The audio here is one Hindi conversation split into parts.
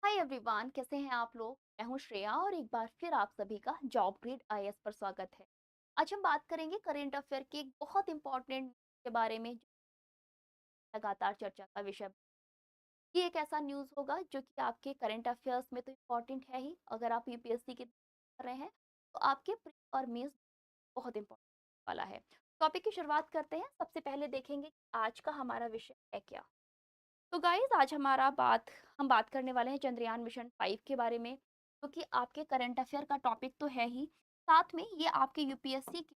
हाय एवरीवन, कैसे हैं आप लोग। मैं हूं श्रेया और एक बार फिर आप सभी का जॉब ग्रेड आईएएस पर स्वागत है। आज हम बात करेंगे करंट अफेयर के एक बहुत इंपॉर्टेंट के बारे में जो लगातार चर्चा का विषय। ये एक ऐसा न्यूज़ होगा जो कि आपके करंट अफेयर्स में तो इम्पोर्टेंट है ही। अगर आप यूपीएससी की तैयारी कर रहे हैं तो आपके प्री और मेंस बहुत इंपॉर्टेंट वाला है। टॉपिक की शुरुआत करते हैं। सबसे पहले देखेंगे कि आज का हमारा विषय है क्या। तो गाइस, आज हम बात करने वाले हैं चंद्रयान मिशन 5 के बारे में, जो कि आपके करंट अफेयर का टॉपिक तो है ही, साथ में ये आपके यूपीएससी के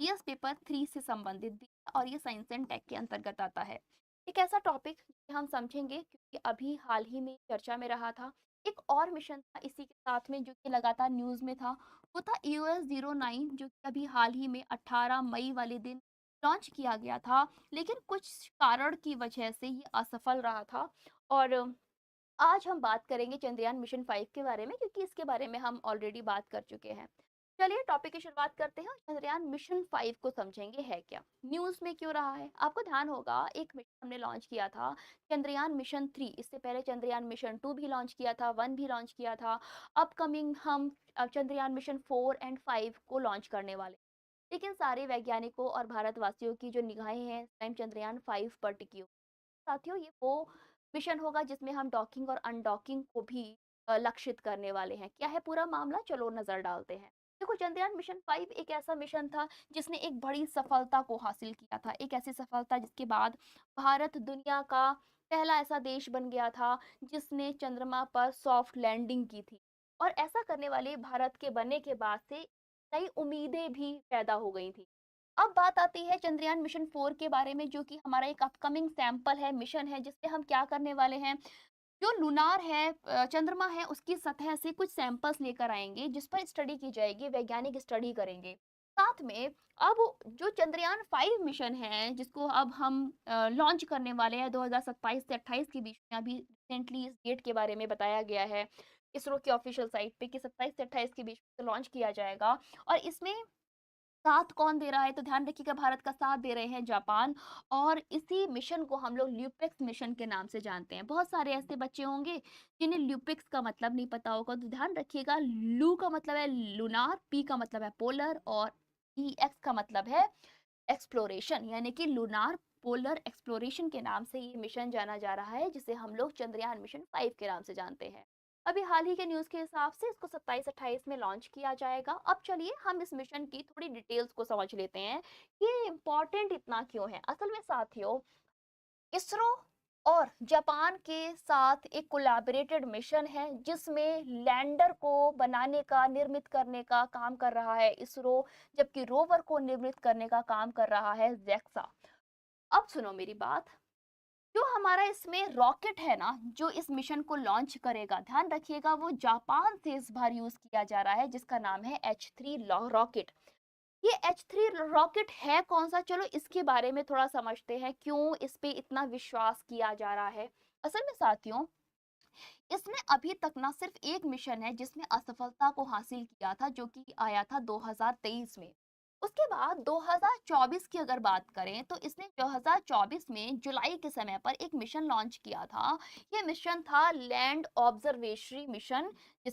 जीएस पेपर 3 से संबंधित भी है और ये साइंस एंड टेक के अंतर्गत आता है। एक ऐसा टॉपिक हम समझेंगे क्योंकि अभी हाल ही में चर्चा में रहा था। एक और मिशन था इसी के साथ में जो कि लगातार न्यूज में था। वो था EOS-09, जो कि अभी हाल ही में 18 मई वाले दिन लॉन्च किया गया था। लेकिन कुछ कारण की वजह से ये असफल रहा था। और आज हम बात करेंगे चंद्रयान मिशन 5 के बारे में, क्योंकि इसके बारे में हम ऑलरेडी बात कर चुके हैं। चलिए टॉपिक की शुरुआत करते हैं और चंद्रयान मिशन 5 को समझेंगे है क्या, न्यूज़ में क्यों रहा है। आपको ध्यान होगा एक मिशन हमने लॉन्च किया था, चंद्रयान मिशन 3। इससे पहले चंद्रयान मिशन 2 भी लॉन्च किया था, 1 भी लॉन्च किया था। अपकमिंग हम अब चंद्रयान मिशन 4 एंड 5 को लॉन्च करने वाले। लेकिन सारे वैज्ञानिकों और भारतवासियों की जो निगाहें हैं इस टाइम चंद्रयान 5 पर टिकी हुई। साथियों, ये वो मिशन होगा जिसमें हम डॉकिंग और अनडॉकिंग को भी लक्षित करने वाले हैं। क्या है पूरा मामला, चलो नजर डालते हैं। देखो, चंद्रयान मिशन 5 एक ऐसा मिशन था जिसने एक बड़ी सफलता को हासिल किया था। एक ऐसी सफलता जिसके बाद भारत दुनिया का पहला ऐसा देश बन गया था जिसने चंद्रमा पर सॉफ्ट लैंडिंग की थी। और ऐसा करने वाले भारत के बनने के बाद से नई उम्मीदें भी पैदा हो गई थी। अब बात आती है चंद्रयान मिशन 4 के बारे में, जो कि हमारा एक अपकमिंग सैंपल है, मिशन है, जिसपे हम क्या करने वाले हैं। जो लूनार है, चंद्रमा है, उसकी सतह से कुछ सैंपल्स लेकर आएंगे जिस पर स्टडी की जाएगी, वैज्ञानिक स्टडी करेंगे। साथ में अब जो चंद्रयान 5 मिशन है जिसको अब हम लॉन्च करने वाले हैं 2027 से 28 के बीच में। अभी रिसेंटली इस डेट के बारे में बताया गया है इसरो की ऑफिशियल साइट पे कि 27 से 28 के बीच में लॉन्च किया जाएगा। और इसमें साथ कौन दे रहा है, तो ध्यान रखिएगा, भारत का साथ दे रहे हैं जापान। और इसी मिशन को हम लोग ल्यूपिक्स मिशन के नाम से जानते हैं। बहुत सारे ऐसे बच्चे होंगे जिन्हें ल्यूपिक्स का मतलब नहीं पता होगा, तो ध्यान रखिएगा, लू का मतलब है लूनार, पी का मतलब है पोलर और ई एक्स का मतलब है एक्सप्लोरेशन, यानी कि लूनार पोलर एक्सप्लोरेशन के नाम से ये मिशन जाना जा रहा है, जिसे हम लोग चंद्रयान मिशन 5 के नाम से जानते हैं। अभी हाल ही के न्यूज़ के हिसाब से इसको 27-28 में लॉन्च किया जाएगा। अब चलिए हम इस मिशन की थोड़ी डिटेल्स को समझ लेते हैं कि ये इम्पोर्टेंट इतना क्यों है। असल में साथियों, इसरो और जापान के साथ एक कोलैबोरेटेड मिशन है जिसमें लैंडर को बनाने का, निर्मित करने का काम कर रहा है इसरो, जबकि रोवर को निर्मित करने का काम कर रहा है जेक्सा। अब सुनो मेरी बात। जो हमारा इसमें रॉकेट है ना, जो इस मिशन को लॉन्च करेगा, ध्यान रखिएगा, वो जापान से इस बार यूज किया जा रहा है, जिसका नाम है H3 रॉकेट। ये H3 रॉकेट है कौन सा, चलो इसके बारे में थोड़ा समझते हैं, क्यों इस पे इतना विश्वास किया जा रहा है। असल में साथियों, इसमें अभी तक ना सिर्फ एक मिशन है जिसने असफलता को हासिल किया था, जो कि आया था 2023 में। उसके बाद 2024 की अगर बात करें तो इसने 2024 में जुलाई के समय पर एक मिशन लॉन्च किया था। ये मिशन था लैंड ऑब्जर्वेशरी मिशन,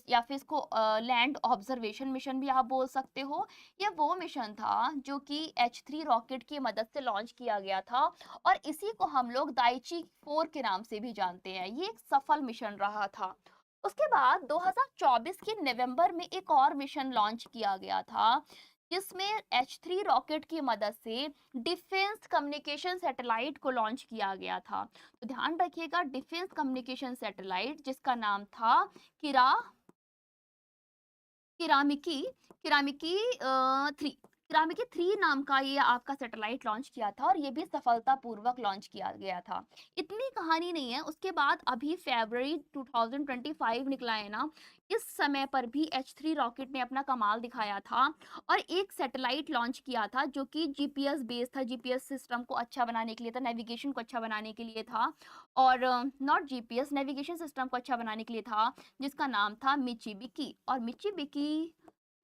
या फिर इसको लैंड ऑब्जर्वेशन मिशन भी आप बोल सकते हो। ये वो मिशन था जो कि H3 रॉकेट की मदद से लॉन्च किया गया था और इसी को हम लोग दाइची 4 के नाम से भी जानते हैं। ये एक सफल मिशन रहा था। उसके बाद 2024 के नवंबर में एक और मिशन लॉन्च किया गया था जिसमें H3 रॉकेट की मदद से डिफेंस कम्युनिकेशन सैटेलाइट को लॉन्च किया गया था। तो ध्यान रखिएगा, डिफेंस कम्युनिकेशन सैटेलाइट जिसका नाम था किरा किरामिकी किरामिकी 3 किरामिकी 3 नाम का ये आपका सैटेलाइट लॉन्च किया था और ये भी सफलतापूर्वक लॉन्च किया गया था। इतनी कहानी नहीं है, उसके बाद अभी फरवरी 2025 निकला है ना, इस समय पर भी H3 रॉकेट ने अपना कमाल दिखाया था और एक सैटेलाइट लॉन्च किया था जो कि जीपीएस बेस था, जीपीएस सिस्टम को अच्छा बनाने के लिए था, नेविगेशन को अच्छा बनाने के लिए था। और नॉट जीपीएस, नेविगेशन सिस्टम को अच्छा बनाने के लिए था, जिसका नाम था मिचिबिकी। और मिचिबिकी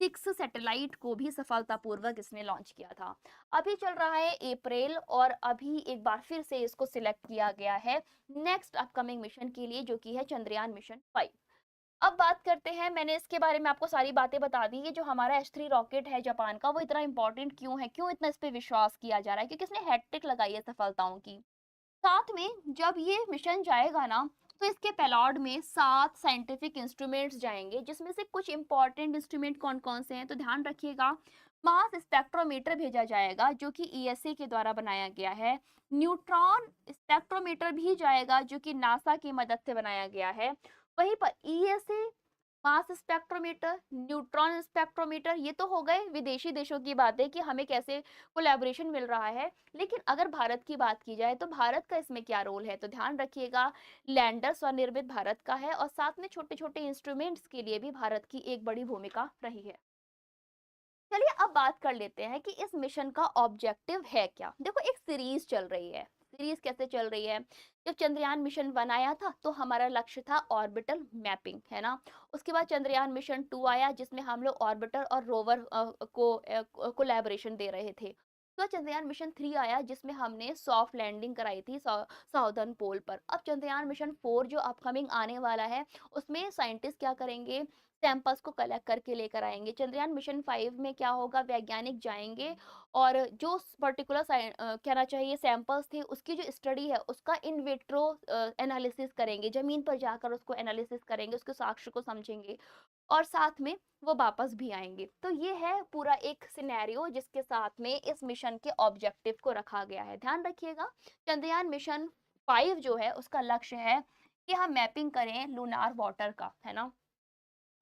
6 सैटेलाइट को भी सफलतापूर्वक इसने लॉन्च किया था। अभी चल रहा है अप्रैल और अभी एक बार फिर से इसको सिलेक्ट किया गया है नेक्स्ट अपकमिंग मिशन के लिए, जो कि है चंद्रयान मिशन 5। अब बात करते हैं, मैंने इसके बारे में आपको सारी बातें बता दी, ये जो हमारा एच 3 रॉकेट है जापान का, वो इतना इंपॉर्टेंट क्यों है, क्यों इतना इस पे विश्वास किया जा रहा है, क्योंकि इसने हैट्रिक लगाई है सफलताओं की। साथ में जब ये मिशन जाएगा ना, तो इसके पेलॉड में 7 साइंटिफिक इंस्ट्रूमेंट्स जाएंगे, जिसमें से कुछ इंपॉर्टेंट इंस्ट्रूमेंट कौन कौन से हैं तो ध्यान रखिएगा। मास स्पेक्ट्रोमीटर भेजा जाएगा जो कि ईएसए के द्वारा बनाया गया है। न्यूट्रॉन स्पेक्ट्रोमीटर भी जाएगा जो कि नासा की मदद से बनाया गया है। वहीं पर ईएसए, मास स्पेक्ट्रोमीटर, न्यूट्रॉन स्पेक्ट्रोमीटर, ये तो हो गए विदेशी देशों की बातें कि हमें कैसे कोलैबोरेशन मिल रहा है। लेकिन अगर भारत की बात की जाए तो भारत का इसमें क्या रोल है, तो ध्यान रखिएगा लैंडर स्वनिर्मित भारत का है, और साथ में छोटे छोटे इंस्ट्रूमेंट्स के लिए भी भारत की एक बड़ी भूमिका रही है। चलिए अब बात कर लेते हैं कि इस मिशन का ऑब्जेक्टिव है क्या। देखो, एक सीरीज चल रही है। सीरीज कैसे चल रही है? जब चंद्रयान मिशन 1 आया था तो हमारा लक्ष्य था ऑर्बिटल मैपिंग, है ना। उसके बाद चंद्रयान मिशन 2 आया जिसमें हम लोग ऑर्बिटर और रोवर को कोलैबोरेशन दे रहे थे। तो चंद्रयान मिशन 3 आया जिसमें हमने सॉफ्ट लैंडिंग कराई थी साउदर्न पोल पर। अब चंद्रयान मिशन 4 जो अपकमिंग आने वाला है, उसमें साइंटिस्ट क्या करेंगे, सैंपल्स को कलेक्ट करके लेकर आएंगे। चंद्रयान मिशन 5 में क्या होगा, वैज्ञानिक जाएंगे और जो पर्टिकुलर कहना चाहिए सैंपल्स थे उसकी जो स्टडी है उसका इन विट्रो एनालिसिस करेंगे, जमीन पर जाकर उसको एनालिसिस करेंगे, उसके साक्ष्य को समझेंगे और साथ में वो वापस भी आएंगे। तो ये है पूरा एक सिनेरियो जिसके साथ में इस मिशन के ऑब्जेक्टिव को रखा गया है। ध्यान रखिएगा, चंद्रयान मिशन 5 जो है उसका लक्ष्य है कि हम मैपिंग करें लूनार वाटर का, है ना।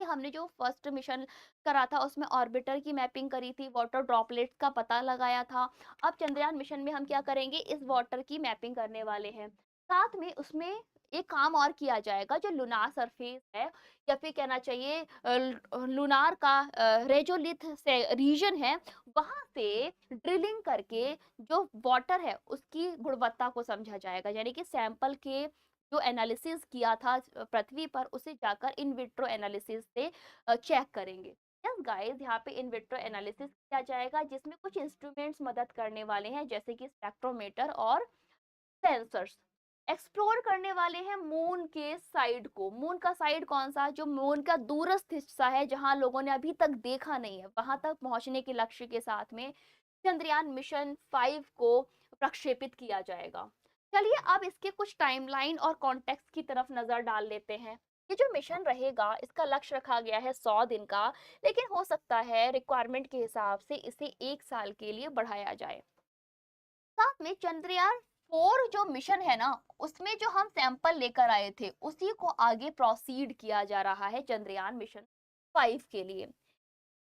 कि हमने जो फर्स्ट मिशन करा था उसमें ऑर्बिटर की मैपिंग करी थी, वाटर ड्रॉपलेट्स का पता लगाया था। अब चंद्रयान मिशन में हम क्या करेंगे, इस वाटर की मैपिंग करने वाले हैं। साथ में उसमें एक काम और किया जाएगा, जो लूनार सरफेस है या फिर कहना चाहिए लूनार का रेजोलिथ से रीजन है, वहां से ड्रिलिंग करके जो वाटर है उसकी गुणवत्ता को समझा जाएगा। यानी कि सैंपल के जो एनालिसिस किया था पृथ्वी पर, उसे जाकर इन विट्रो एनालिसिस से चेक करेंगे। यस गाइस, यहाँ पे इन विट्रो एनालिसिस किया जाएगा जिसमें कुछ इंस्ट्रूमेंट्स मदद करने वाले हैं, जैसे कि स्पेक्ट्रोमीटर और सेंसर्स। एक्सप्लोर करने वाले हैं मून के साइड को। मून का साइड कौन सा, जो मून का दूरस्थ हिस्सा है जहां लोगों ने अभी तक देखा नहीं है, वहां तक पहुंचने के लक्ष्य के साथ में चंद्रयान मिशन 5 को प्रक्षेपित किया जाएगा। चलिए अब इसके कुछ टाइमलाइन और कॉन्टेक्स्ट की तरफ नजर डाल लेते हैं। ये जो मिशन रहेगा इसका लक्ष्य रखा गया है 100 दिन का, लेकिन हो सकता है रिक्वायरमेंट के हिसाब से इसे 1 साल के लिए बढ़ाया जाए। साथ में चंद्रयान 4 जो मिशन है ना, उसमें जो हम सैंपल लेकर आए थे उसी को आगे प्रोसीड किया जा रहा है चंद्रयान मिशन 5 के लिए।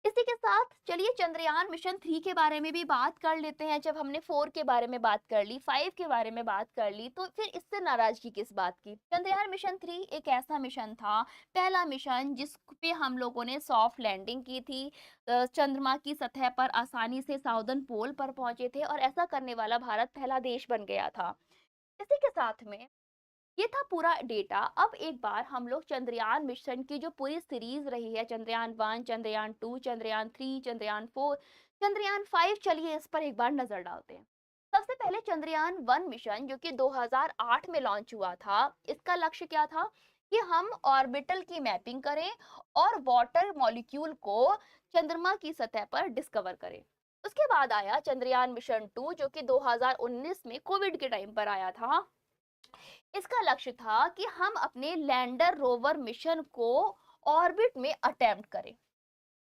इसी के साथ चलिए चंद्रयान मिशन 3 के बारे में भी बात कर लेते हैं। जब हमने 4 के बारे में बात कर ली, 5 के बारे में बात कर ली, तो फिर इससे नाराजगी किस बात की। चंद्रयान मिशन 3 एक ऐसा मिशन था, पहला मिशन जिस पे हम लोगों ने सॉफ्ट लैंडिंग की थी, चंद्रमा की सतह पर आसानी से साउदर्न पोल पर पहुंचे थे और ऐसा करने वाला भारत पहला देश बन गया था। इसी के साथ में ये था पूरा डेटा। अब एक बार हम लोग चंद्रयान मिशन की जो पूरी सीरीज रही है, चंद्रयान 1, चंद्रयान 2, चंद्रयान 3, चंद्रयान 4, चंद्रयान 5, चलिए इस पर एक बार नजर डालते हैं। सबसे पहले चंद्रयान 1 मिशन जो कि 2008 में लॉन्च हुआ था, इसका लक्ष्य क्या था कि हम ऑर्बिटल की मैपिंग करें और वाटर मॉलिक्यूल को चंद्रमा की सतह पर डिस्कवर करें। उसके बाद आया चंद्रयान मिशन 2 जो कि 2019 में कोविड के टाइम पर आया था। इसका लक्ष्य था कि हम अपने लैंडर रोवर मिशन को ऑर्बिट में अटेम्प्ट करें।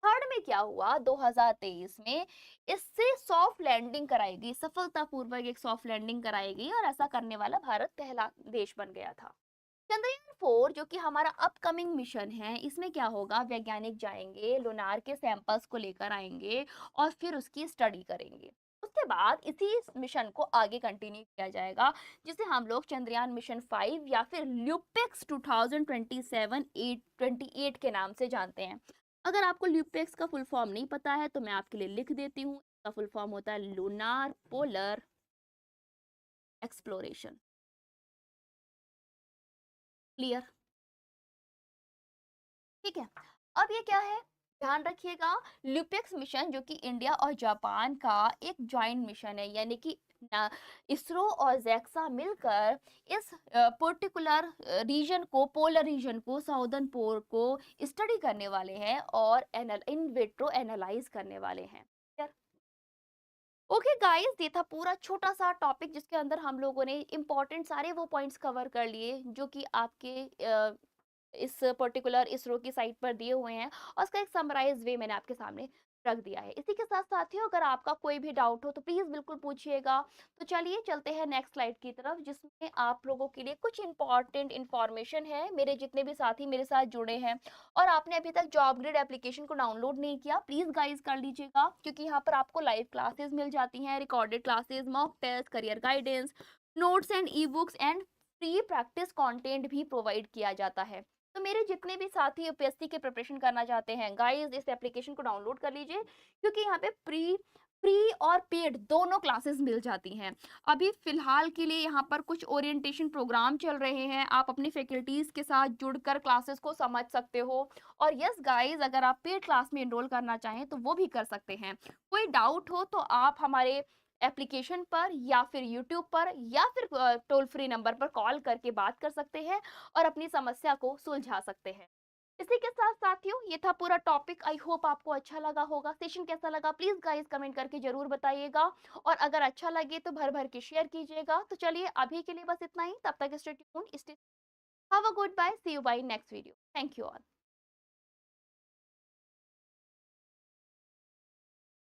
थर्ड में क्या हुआ, 2023 में इससे सॉफ्ट लैंडिंग कराई गई, सफलतापूर्वक एक सॉफ्ट लैंडिंग कराई गई और ऐसा करने वाला भारत पहला देश बन गया था। चंद्रयान 4 जो कि हमारा अपकमिंग मिशन है, इसमें क्या होगा, वैज्ञानिक जाएंगे लूनार के सैंपल्स को लेकर आएंगे और फिर उसकी स्टडी करेंगे। उसके बाद इसी मिशन को आगे कंटिन्यू किया जाएगा, जिसे हम लोग चंद्रयान मिशन 5 या फिर ल्यूपेक्स 2027-8 के नाम से जानते हैं। अगर आपको ल्यूपेक्स का फुल फॉर्म नहीं पता है तो मैं आपके लिए लिख देती हूँ। इसका फुल फॉर्म होता है लूनार पोलर एक्सप्लोरेशन। क्लियर? ठीक है। अब ये क्या है, ध्यान रखिएगा, ल्यूपेक्स मिशन जो कि इंडिया और जापान का एक जॉइंट मिशन है, यानी कि इसरो और जैक्सा मिलकर इस पर्टिकुलर रीजन को, पोलर रीजन को, साउदर्न पोल को स्टडी करने वाले हैं और इन विट्रो एनालाइज करने वाले हैं। ओके गाइस, ये था पूरा छोटा सा टॉपिक जिसके अंदर हम लोगों ने इंपॉर्टेंट सारे वो पॉइंट्स कवर कर लिए जो कि आपके इस पर्टिकुलर इसरो की साइट पर दिए हुए हैं, और उसका एक समराइज वे मैंने आपके सामने रख दिया है। इसी के साथ साथियों, अगर आपका कोई भी डाउट हो तो प्लीज बिल्कुल पूछिएगा। तो चलिए चलते हैं नेक्स्ट स्लाइड की तरफ, जिसमें आप लोगों के लिए कुछ इंपॉर्टेंट इंफॉर्मेशन है। मेरे जितने भी साथी मेरे साथ जुड़े हैं और आपने अभी तक जॉब ग्रिड एप्लीकेशन को डाउनलोड नहीं किया, प्लीज गाइज कर लीजिएगा, क्योंकि यहाँ पर आपको लाइव क्लासेस मिल जाती हैं, recorded classes, mock test, career guidance, notes and e books and free practice content भी प्रोवाइड किया जाता है। तो मेरे जितने भी साथी यूपीएससी की प्रिपरेशन करना चाहते हैं गाइस, इस एप्लीकेशन को डाउनलोड कर लीजिए, क्योंकि यहाँ पे प्री फ्री और पेड दोनों क्लासेस मिल जाती हैं। अभी फिलहाल के लिए यहाँ पर कुछ ओरिएंटेशन प्रोग्राम चल रहे हैं, आप अपनी फैकल्टीज के साथ जुड़कर क्लासेस को समझ सकते हो। और यस गाइस, अगर आप पेड क्लास में एनरोल करना चाहें तो वो भी कर सकते हैं। कोई डाउट हो तो आप हमारे एप्लीकेशन पर या फिर यूट्यूब पर या फिर टोल फ्री नंबर पर कॉल करके बात कर सकते हैं और अपनी समस्या को सुलझा सकते हैं। इसी के साथ साथियों, ये था पूरा टॉपिक। आई होप आपको अच्छा लगा होगा। सेशन कैसा लगा प्लीज गाइस कमेंट करके जरूर बताइएगा, और अगर अच्छा लगे तो भर भर के शेयर कीजिएगा। तो चलिए अभी के लिए बस इतना ही, तब तक stay tuned, stay, have a good bye, see you by next video. Thank you all.